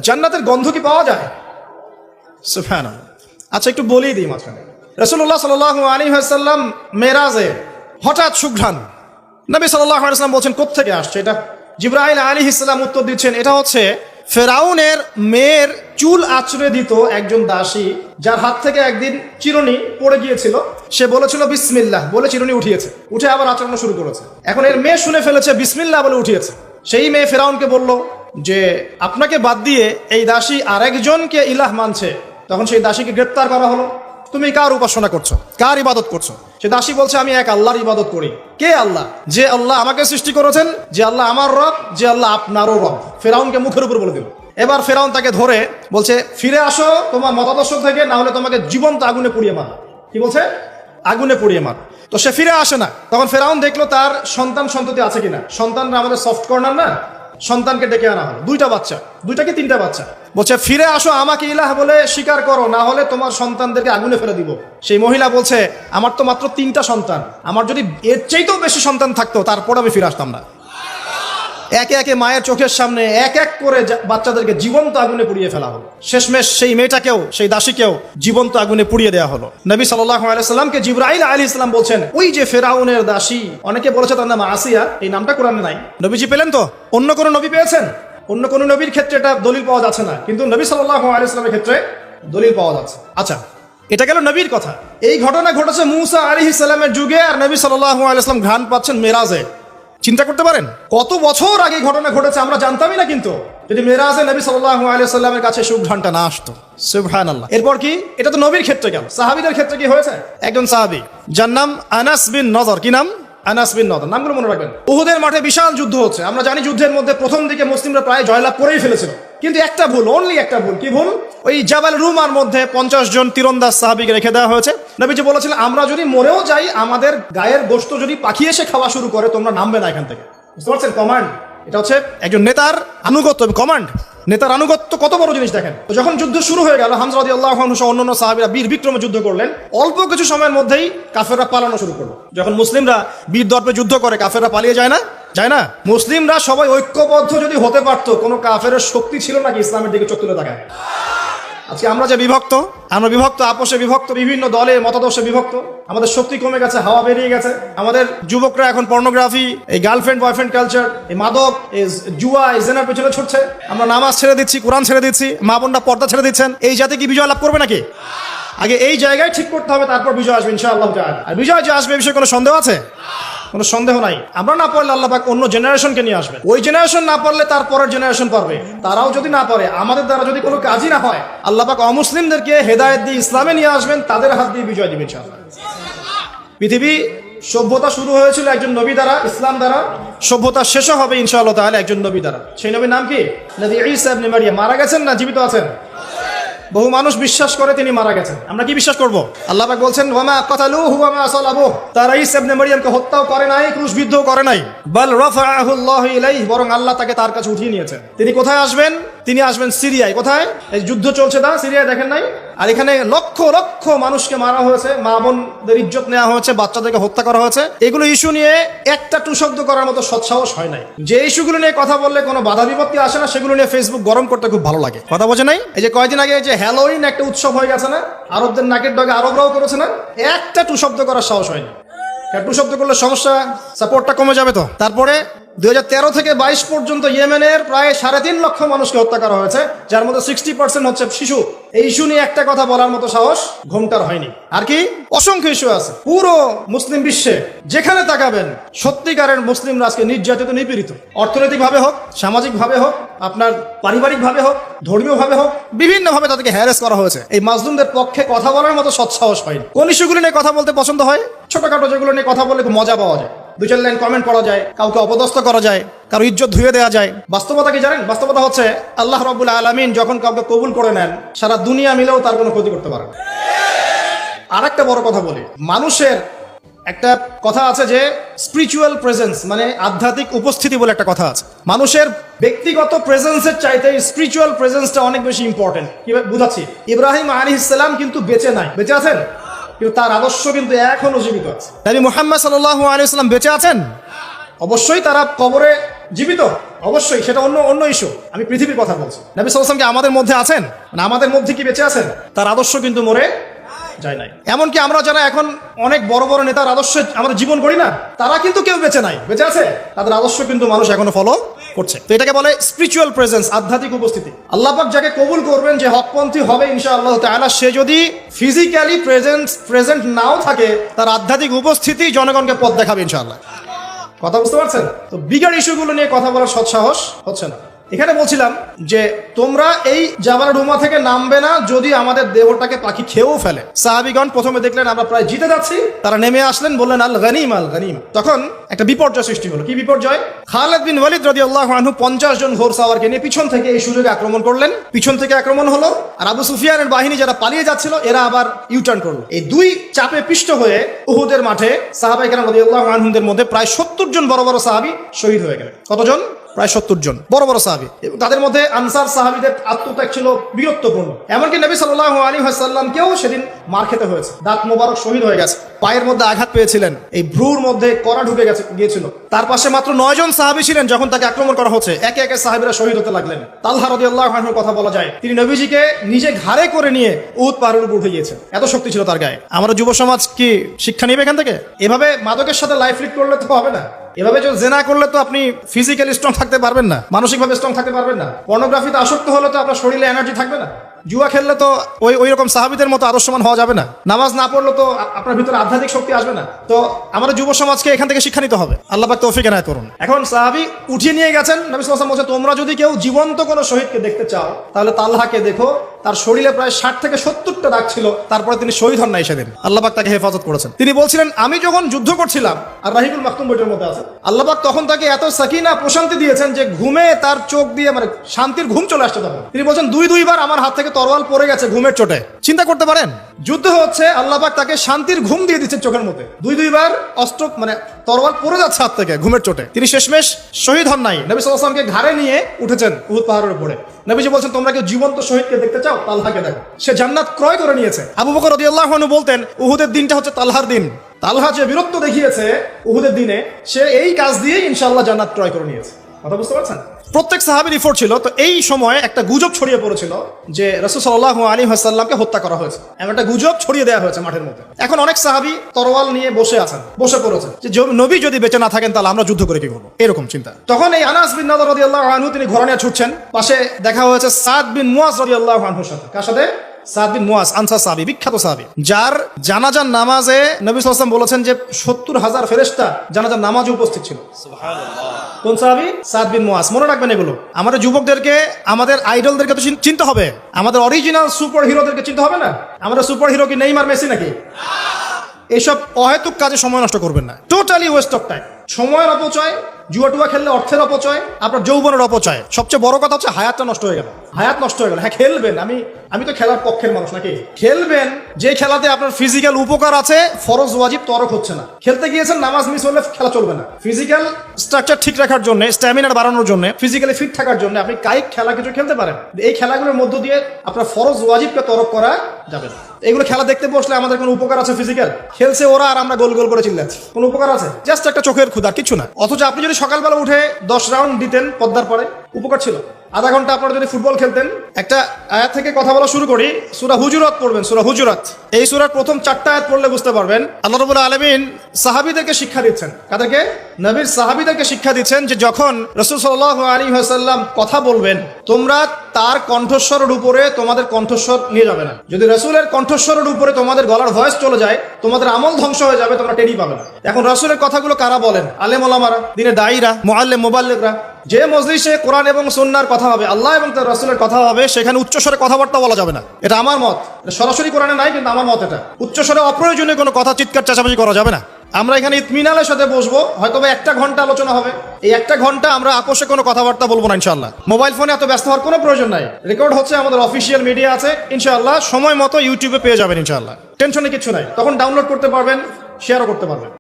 জান্নাতের গন্ধ কি পাওয়া যায়? সুবহানাল্লাহ। আচ্ছা, একটু বলেই দিই মাঝখানে। রাসূলুল্লাহ সাল্লাল্লাহু আলাইহি ওয়াসাল্লাম মেরাজে হঠাৎ সুঘ্রাণ, নবী সাল্লাল্লাহু আলাইহি ওয়াসাল্লাম বলছেন কোত্থেকে আসছে এটা? জিবরাইল আলাইহিস সালাম উত্তর দিচ্ছেন, এটা হচ্ছে ফেরাউনের মেয়ের চুল আঁচড়ে দিত একজন দাসী, যার হাত থেকে একদিন চিরুনি পড়ে গিয়েছিল। সে বলেছিল বিসমিল্লাহ বলে চিরুনি উঠিয়েছে, উঠে আবার আচরণ শুরু করেছে। এখন এর মেয়ে শুনে ফেলেছে বিসমিল্লাহ বলে উঠিয়েছে। সেই মেয়ে ফেরাউনকে বলল যে আপনাকে বাদ দিয়ে এই দাসী আরেকজনকে ইলাহ মানছে। তখন সেই দাসীকে গ্রেপ্তার করা হলো। তুমি কার উপাসনা করছো, কার ইবাদত করছো? সে দাসী বলছে আমি এক আল্লাহর ইবাদত করি। কে আল্লাহ? যে আল্লাহ আমাকে সৃষ্টি করেছেন, যে আল্লাহ আমার রব, যে আল্লাহ আপনারও রব। ফেরাউনকে মুখের উপর বলে দিল। এবার ফেরাউন তাকে ধরে বলছে ফিরে আসো তোমার মতাদর্শ থেকে, না হলে তোমাকে জীবন্ত আগুনে পুড়িয়ে মার। কি বলছে? আগুনে পুড়িয়ে মার। তো সে ফিরে আসে না। তখন ফেরাউন দেখলো তার সন্তান সন্ততি আছে কিনা। সন্তানরা আমাদের সফট কর্নার না, সন্তানকে ডেকে আনা হলো। দুইটা বাচ্চা, দুইটা কি তিনটা বাচ্চা। বলছে ফিরে আসো, আমাকে ইলাহ বলে স্বীকার করো, না হলে তোমার সন্তানদেরকে আগুনে ফেলে দিব। সেই মহিলা বলছে আমার তো মাত্র 3টা সন্তান, আমার যদি এর চাইতেও বেশি সন্তান থাকতো তারপর আমি ফিরে আসতাম না। একে একে মায়ের চোখের সামনে এক এক করে বাচ্চাদেরকে জীবন্ত আগুনে পুড়িয়ে ফেলা হলো। শেষমেশ সেই মেয়েটাকেও, সেই দাসীকেও জীবন্ত আগুনে পুড়িয়ে দেওয়া হলো। নবী সাল্লাল্লাহু আলাইহি সাল্লামকে জিবরাইল আলাইহিস সালাম বলছেন ওই যে ফেরাউনের দাসী, অনেকে বলেছে তার নাম আসিয়া, এই নামটা কোরআনে নাই। নবীজি পেলেন তো? অন্য কোন নবী পেয়েছেন? অন্য কোন নবীর ক্ষেত্রে এটা দলিল পাওয়া যাচ্ছে না, কিন্তু নবী সাল্লাল্লাহু আলাইহি সাল্লামের ক্ষেত্রে দলিল পাওয়া যাচ্ছে। আচ্ছা, এটা গেল নবীর কথা। এই ঘটনা ঘটেছে মুসা আলাইহিস সালামের যুগে, আর নবী সাল্লাল্লাহু আলাইহি সাল্লাম ঘ্রাণ পাচ্ছেন মেরাজে। চিন্তা করতে পারেন কত বছর আগে ঘটনা ঘটেছে, আমরা জানতামই না। কিন্তু যদি মেরাজে নবী সাল্লাল্লাহু আলাইহি সাল্লামের কাছে সুঘ্রাণটা না আসতো। সুবহানাল্লাহ। এরপর কি? এটা তো নবীর ক্ষেত্রে গেল। সাহাবীদের ক্ষেত্রে কি হয়েছে? একজন সাহাবী যার নাম আনাস বিন নদর। কি নাম? আনাস বিন নদর। নামগুলো মনে রাখবেন। উহুদের মাঠে বিশাল যুদ্ধ হচ্ছে। আমরা জানি যুদ্ধের মধ্যে প্রথম দিকে মুসলিমরা প্রায় জয়লাভ করেই ফেলেছিল, কিন্তু একটা ভুল, অনলি একটা ভুল। কি ভুল? ওই জাবাল রুমার মধ্যে 50 জন তীরন্দাজ সাহাবীকে রেখে দেওয়া হয়েছে। নবীজি বলেছিলেন আমরা যদি মরেও যাই, আমাদের গায়ের গোশত যদি পাখি এসে খাওয়া শুরু করে, তোমরা নামবে না এখান থেকে। বুঝতে পারছেন? কমান্ড। এটা হচ্ছে একজন নেতার আনুগত্য। কমান্ড, নেতার আনুগত্য কত বড় জিনিস দেখেন। তো যখন যুদ্ধ শুরু হয়ে গেল, হামজা রাদিয়াল্লাহু আনহু সহ অন্যান্য সাহাবীরা বীর বিক্রমে যুদ্ধ করলেন। অল্প কিছু সময়ের মধ্যেই কাফেররা পালানো শুরু করলো। যখন মুসলিমরা বীর দর্পে যুদ্ধ করে, কাফেররা পালিয়ে যায় না? যায় না? মুসলিমরা সবাই ঐক্যবদ্ধ যদি হতে পারতো, কোনো কাফেরের শক্তি ছিল নাকি ইসলামের দিকে চোখ তুলে তাকায়? আজকে আমরা যে বিভক্ত, আমরা বিভক্ত, আপোষে বিভক্ত, বিভিন্ন দলে মতাদর্শে বিভক্ত। আমাদের শক্তি কমে গেছে, হাওয়া বেরিয়ে গেছে। আমাদের যুবকরা এখন পর্নোগ্রাফি, এই গার্লফ্রেন্ড বয়ফ্রেন্ড কালচার, এই মাদক, এই জুয়া, এই জেনার পেছনে ছুটছে। আমরা নামাজ ছেড়ে দিচ্ছি, কোরআন ছেড়ে দিচ্ছি, মা বোনরা পর্দা ছেড়ে দিচ্ছেন। এই জাতি কি বিজয় লাভ করবে নাকি? আগে এই জায়গায় ঠিক করতে হবে, তারপর বিজয় আসবে ইনশাআল্লাহ তাআলা। আর বিজয় যে আসবে এ বিষয়ে কোনো সন্দেহ আছে? কোনো সন্দেহ নাই। আমরা না পারলে আল্লাহ পাক অন্য জেনারেশনকে নিয়ে আসবেন। ওই জেনারেশন না পারলে তার পরের জেনারেশন পারবে। তারাও যদি না পারে, আমাদের দ্বারা যদি কোনো কাজই না হয়, আল্লাহ পাক অমুসলিমদেরকে হেদায়েত দিয়ে ইসলামে নিয়ে আসবেন, তাদের হাত দিয়ে বিজয় দিবেন ইনশাআল্লাহ। পৃথিবী সভ্যতা শুরু হয়েছিল একজন নবী দ্বারা, ইসলাম দ্বারা। সভ্যতা শেষও হবে ইনশাআল্লাহ তাআলা একজন নবী দ্বারা। সেই নবীর নাম কি? নবী ঈসা ইবনে মারইয়াম। মারা গেছেন না জীবিত আছেন? বহু মানুষ বিশ্বাস করে তিনি মারা গেছেন। আমরা কি বিশ্বাস করব? আল্লাহ পাক বলছেন ওয়ামা কাতালুহু ওয়ামা সালাবুহু, তারা ঈসা ইবনে মারইয়ামকে হত্যাও করে নাই, ক্রুশবিদ্ধও করে নাই। বাল রাফাআহু আল্লাহু ইলাইহি, বরং আল্লাহ তাকে তার কাছে উঠিয়ে নিয়েছেন। তিনি কোথায় আসবেন? তিনি আসবেন সিরিয়ায়। কোথায়? এই যুদ্ধ চলছে না সিরিয়ায়, দেখেন নাই? আর এখানে লক্ষ লক্ষ মানুষকে মারা হয়েছে, মা বোনদের ইজ্জত নেওয়া হয়েছে, বাচ্চাদেরকে হত্যা করা হয়েছে। এগুলো ইস্যু নিয়ে একটা টু শব্দ করার মতো সৎসাহস হয় নাই। যে ইস্যুগুলো নিয়ে কথা বললে কোনো বাধা বিপত্তি আসে না, সেগুলো নিয়ে ফেসবুক গরম করতে খুব ভালো লাগে। কথা বোঝে নাই? এই যে কয়েকদিন আগে যে হ্যালোইন একটা উৎসব হয়ে গেছে না, আরবদের নাকের ডগে আরবরাও করেছে না, একটা টু শব্দ করার সাহস হয়নি। টু শব্দ করলে সমস্যা, সাপোর্টটা কমে যাবে। তো তারপরে 2013 থেকে 22 পর্যন্ত ইয়েমেনের প্রায় 3.5 লক্ষ মানুষকে হত্যা করা হয়েছে, যার মধ্যে 60% হচ্ছে শিশু। এই ইস্যু নিয়ে একটা কথা বলার মতো সাহস ঘোমটার হয়নি। আর কি অসংখ্য ইস্যু আছে পুরো মুসলিম বিশ্বে, যেখানে তাকাবেন সত্যিকারের মুসলিমরা আজকে নির্যাতিত, নিপীড়িত। অর্থনৈতিকভাবে হোক, সামাজিকভাবে হোক, আপনার পারিবারিকভাবে হোক, ধর্মীয়ভাবে হোক, বিভিন্নভাবে তাদেরকে হ্যারাস করা হয়েছে। এই মাজলুমদের পক্ষে কথা বলার মতো সৎসাহস হয়নি। কোন ইস্যুগুলো নিয়ে কথা বলতে পছন্দ হয়? ছোটখাটো যেগুলো নিয়ে কথা বললে মজা পাওয়া যায়, 2-4 লাইন কমেন্ট করা যায়, কাউকে অপদস্থ করা যায়, কারো ইজ্জত ধুয়ে দেওয়া যায়। বাস্তবতা কি জানেন? বাস্তবতা হচ্ছে আল্লাহ রাব্বুল আলামিন যখন কাউকে কবুল করে নেন, সারা দুনিয়া মিলেও তার কোনো ক্ষতি করতে পারে না। আর একটা বড় কথা বলি, মানুষের একটা কথা আছে যে স্পিরিচুয়াল প্রেজেন্স, মানে আধ্যাত্মিক উপস্থিতি বলে একটা কথা আছে। মানুষের ব্যক্তিগত প্রেজেন্সের চাইতে স্পিরিচুয়াল প্রেজেন্সটা অনেক বেশি ইম্পর্টেন্ট। কিভাবে বুঝাচ্ছি? ইব্রাহিম আলাইহিস সালাম কিন্তু বেঁচে নাই, বেঁচে আছেন, কিন্তু তার আদর্শ কিন্তু এখনো জীবিত আছে। নবী মুহাম্মদ সাল্লাল্লাহু আলাইহি ওয়াসাল্লাম বেঁচে আছেন, অবশ্যই তারা কবরে জীবিত, অবশ্যই সেটা অন্য অন্য ইস্যু। আমি পৃথিবীর কথা বলছি। নবী সাল্লাল্লাহু আলাইহি ওয়াসাল্লাম কি আমাদের মধ্যে আছেন? না, আমাদের মধ্যে কি বেঁচে আছেন? তার আদর্শ কিন্তু মরে যায় নাই। এমনকি আমরা যারা এখন অনেক বড় বড় নেতার আদর্শে আমাদের জীবন করি না, তারা কিন্তু কেউ বেঁচে নাই, বেঁচে আছে, তাদের আদর্শ কিন্তু মানুষ এখনো ফলো করছে। তো এটাকে বলে স্পিরিচুয়াল প্রেজেন্স, আধ্যাত্মিক উপস্থিতি। আল্লাহ পাক যাকে কবুল করবেন, যে হকপন্থী হবে ইনশাআল্লাহ তাআলা, সে যদি ফিজিক্যালি প্রেজেন্ট নাও থাকে, তার আধ্যাত্মিক উপস্থিতি জনগণকে পথ দেখাবে ইনশাআল্লাহ। কথা বুঝতে পারছেন? তো বিগার ইস্যুগুলো নিয়ে কথা বলার সৎসাহস হচ্ছে না। এখানে বলছিলাম যে তোমরা এই জাবাল রুমা থেকে নামবে না যদি আমাদের দেহটাকে পাখি খেয়েও ফেলে। সাহাবীগণ প্রথমে দেখলেন আমরা প্রায় জিতে যাচ্ছি, তারা নেমে আসলেন, বললেন আল গনিম আল গনিম। তখন একটা বিপর্যয় সৃষ্টি হলো। কি বিপর্যয়? খালিদ বিন ওয়ালিদ রাদিয়াল্লাহু আনহু 50 জন ঘোর সাওয়ারকে নিয়ে পিছন থেকে এই সুযোগে আক্রমণ করলেন। পিছন থেকে আক্রমণ হলো, আর আবু সুফিয়ানের বাহিনী যারা পালিয়ে যাচ্ছিল এরা আবার ইউটার্ন করলো। এই দুই চাপে পিষ্ট হয়ে উহুদের মাঠে সাহাবায়ে কেরাম রাদিয়াল্লাহু আনহুদের মধ্যে প্রায় 70 জন বড় বড় সাহাবী শহীদ হয়ে গেলেন। কতজন? প্রায় 70 জন বড় বড় সাহাবী। এবং তাদের মধ্যে আনসার সাহাবীদের আত্মত্যাগ ছিল বীরত্বপূর্ণ। এমনকি নবী সাল্লাল্লাহু আলাইহি ওয়াসাল্লামকেও সেদিন মার খেতে হয়েছে, দাঁত মোবারক শহীদ হয়ে গেছে, পায়ের মধ্যে আঘাত পেয়েছিলেন, এই ভ্রুর মধ্যে কড়া ঢুকে গিয়েছিল। তার পাশে মাত্র 9 জন সাহাবী ছিলেন যখন তাকে আক্রমণ করা হচ্ছে। একে একে সাহাবীরা শহীদ হতে লাগলেন। তালহা রাদিয়াল্লাহু আনহুর কথা বলা যায়, তিনি নবীজিকে নিজে ঘাড়ে করে নিয়ে উহুদ পাহাড়ের উপর উঠে গিয়েছেন, এত শক্তি ছিল তার গায়ে। আমরা যুব সমাজ কি শিক্ষা নেবে এখান থেকে? এভাবে মাদকের সাথে লাইফ লিড করলে তো হবে না। এভাবে যদি জেনা করলে তো আপনি ফিজিক্যালি স্ট্রং থাকতে পারবেন না, মানসিকভাবে স্ট্রং থাকতে পারবেন না। পর্নোগ্রাফিতে আসক্ত হলে তো আপনার শরীরে এনার্জি থাকবে না। জুয়া খেললে তো ওই রকম সাহাবীদের মতো আদর্শমান হওয়া যাবে না। নামাজ না পড়লে তো আপনার ভিতরে আধ্যাত্মিক শক্তি আসবে না। তো আমাদের যুব সমাজকে এখান থেকে শিক্ষা নিতে হবে। আল্লাহ পাক তৌফিক এনায়েত করুন। এখন সাহাবী উঠিয়ে নিয়ে গেছেন। নবী সাল্লাল্লাহু আলাইহি ওয়াসাল্লাম বলছেন, তোমরা যদি কেউ জীবন্ত কোনো শহীদকে দেখতে চাও তাহলে তালহাকে দেখো, তার শরীরে প্রায় 60 থেকে 70টা দাগ ছিল, তারপরে তিনি শহীদ হন নাই সেদিন। আল্লাহ পাক তাকে হেফাজত করেছেন। তিনি বলছিলেন, আমি যখন যুদ্ধ করছিলাম, আর রাহিবুল মাকতুম বইটার মধ্যে আছে, আল্লাহ পাক তখন তাকে এত সাকিনা প্রশান্তি দিয়েছেন যে ঘুমে তার চোখ দিয়ে মানে শান্তির ঘুম চলে আসছে। তখন তিনি বলছেন, দুইবার আমার হাত থেকে তরোয়াল পড়ে গেছে ঘুমের চোটে। চিন্তা করতে পারেন, যুদ্ধ হচ্ছে, আল্লাহ পাক তাকে শান্তির ঘুম দিয়ে দিচ্ছেন চোখের মধ্যে। দুইবার অস্ত্র মানে তরোয়াল পড়ে যাচ্ছে হাত থেকে ঘুমের চোটে। তিনি শেষমেশ শহীদ হন নাই। নবী সাল্লাল্লাহু আলাইহি ওয়াসাল্লামকে ঘাড়ে নিয়ে উঠেছেন উহুদ পাহাড়ের উপরে। নবীজি বলছেন, তোমরা কেউ জীবন্ত শহীদকে দেখতে চাও, তালহাকে দেখো, সে জান্নাত ক্রয় করে নিয়েছে। আবু বকর রাদিয়াল্লাহু আনহু বলতেন, উহুদের দিনটা হচ্ছে তালহার দিন। তালহা যে বীরত্ব দেখিয়েছে উহুদের দিনে, সে এই কাজ দিয়ে ইনশাআল্লাহ জান্নাত ক্রয় করে নিয়েছে। কথা বুঝতে পারছেন? প্রত্যেক সাহাবীর এফোর্ট ছিল। তো এই সময় একটা গুজব ছড়িয়ে পড়েছিল যে রাসূল সাল্লাল্লাহু আলাইহি ওয়াসাল্লামকে হত্যা করা হয়েছে, এমন একটা গুজব ছড়িয়ে দেওয়া হয়েছে মাঠের মধ্যে। এখন অনেক সাহাবী তরোয়াল নিয়ে বসে পড়েছেন যে নবী যদি বেঁচে না থাকেন তাহলে আমরা যুদ্ধ করে কি করবো, এরকম চিন্তা। তখন এই আনাস বিন নাদর রাদিয়াল্লাহু আনহু তিনি ঘোড়া নিয়ে ছুটছেন। পাশে দেখা হয়েছে সাদ বিন মুয়াজ রাদিয়াল্লাহু আনহুর সাথে। কার সাথে? সাদ বিন মুয়াজ, আনসার সাহাবী, বিখ্যাত সাহাবী, যার জানাজার নামাজে নবী সাল্লাল্লাহু আলাইহি ওয়াসাল্লাম বলেছেন যে 70,000 ফেরেশতা জানাজার নামাজে উপস্থিত ছিল। সুবহানাল্লাহ। কোন সাহাবী? সাদ বিন মুয়াজ। মনে রাখবেন এগুলো। আমাদের যুবকদেরকে, আমাদের আইডলদেরকে তো চিনতে হবে, আমাদের অরিজিনাল সুপার হিরোদেরকে চিনতে হবে না। আমাদের সুপার হিরো কি নেইমার, মেসি নাকি? এইসব অহেতুক কাজে সময় নষ্ট করবেন না। টোটালি ওয়েস্ট অফ টাইম, সময়ের অপচয়। জুয়া খেললে অর্থের অপচয়, আপনার যৌবনের অপচয়। সবচেয়ে বড় কথা হচ্ছে হায়াতটা নষ্ট হয়ে গেল। হায়াত নষ্ট হয়ে গেল। হ্যাঁ, খেলবেন, আমি তো খেলার পক্ষের মানুষ নাকি? খেলবেন যে খেলাতে আপনার ফিজিক্যাল উপকার আছে, ফরজ ওয়াজিব তরক হচ্ছে না। খেলতে গিয়েছেন, নামাজ মিস হলে খেলা চলবে না। ফিজিক্যাল স্ট্রাকচার ঠিক রাখার জন্য, স্ট্যামিনা বাড়ানোর জন্য, ফিজিক্যালি ফিট থাকার জন্য আপনি কায়িক খেলা কিছু খেলতে পারেন। এই খেলাগুলোর মধ্য দিয়ে আপনার ফরজ ওয়াজিবকে তরক করা যাবে না। এগুলো খেলা দেখতে বসলে আমাদের কোনো উপকার আছে? ফিজিক্যাল খেলছে ওরা আর আমরা গোল গোল করে চিল্লাচ্ছি, কোনো উপকার আছে? জাস্ট একটা চোখের ক্ষুধা, কিছু না। অথচ আপনি যদি সকালবেলা উঠে 10 রাউন্ড দিতেন পদ্মার পরে, উপকার ছিল। আধা ঘন্টা আপনারা যদি ফুটবল খেলতেন। একটা আয়াত থেকে কথা বলা শুরু করি। সূরা হুজুরাত পড়বেন, সূরা হুজুরাত। এই সূরার প্রথম 4টা আয়াত পড়লে বুঝতে পারবেন আল্লাহ রাব্বুল আলামিন সাহাবীদেরকে শিক্ষা দিচ্ছেন। কাদেরকে? নবীর সাহাবীদেরকে শিক্ষা দিচ্ছেন যে যখন রাসূল সাল্লাল্লাহু আলাইহি ওয়াসাল্লাম কথা বলবেন, তোমরা তার কণ্ঠস্বরের উপরে তোমাদের কণ্ঠস্বর নিয়ে যাবে না। যদি রাসূলের কণ্ঠস্বরের উপরে তোমাদের গলার ভয়েস চলে যায়, তোমাদের আমল ধ্বংস হয়ে যাবে, তোমরা টেরই পাবে না। এখন রাসূলের কথাগুলো কারা বলেন? আলেম ওলামারা, দিনে দায়ীরা, মুআল্লিম, মুবাল্লিগরা। যে মজলিসে কোরআন এবং সুন্নাহর কথা হবে, আল্লাহ এবং তার রাসূলের কথা হবে, সেখানে উচ্চস্বরে কথাবার্তা বলা যাবে না। এটা আমার মত। সরাসরি কোরআনে নাই, কিন্তু আমার মত এটা। উচ্চস্বরে অপ্রয়োজনীয় কোনো কথা চিৎকার চেঁচামেচি করা যাবে না। আমরা এখানে ইতমিনালের সাথে বসবো, হয়তো 1টা ঘন্টা আলোচনা হবে। এই 1টা ঘন্টা আমরা আপোষে কোনো কথাবার্তা বলবো না ইনশাআল্লাহ। মোবাইল ফোনে এত ব্যস্ত হওয়ার কোনো প্রয়োজন নাই। রেকর্ড হচ্ছে, আমাদের অফিসিয়াল মিডিয়া আছে ইনশাআল্লাহ। সময় মতো ইউটিউবে পেয়ে যাবেন ইনশাআল্লাহ। টেনশনে কিছু নাই। তখন ডাউনলোড করতে পারবেন, শেয়ারও করতে পারবেন।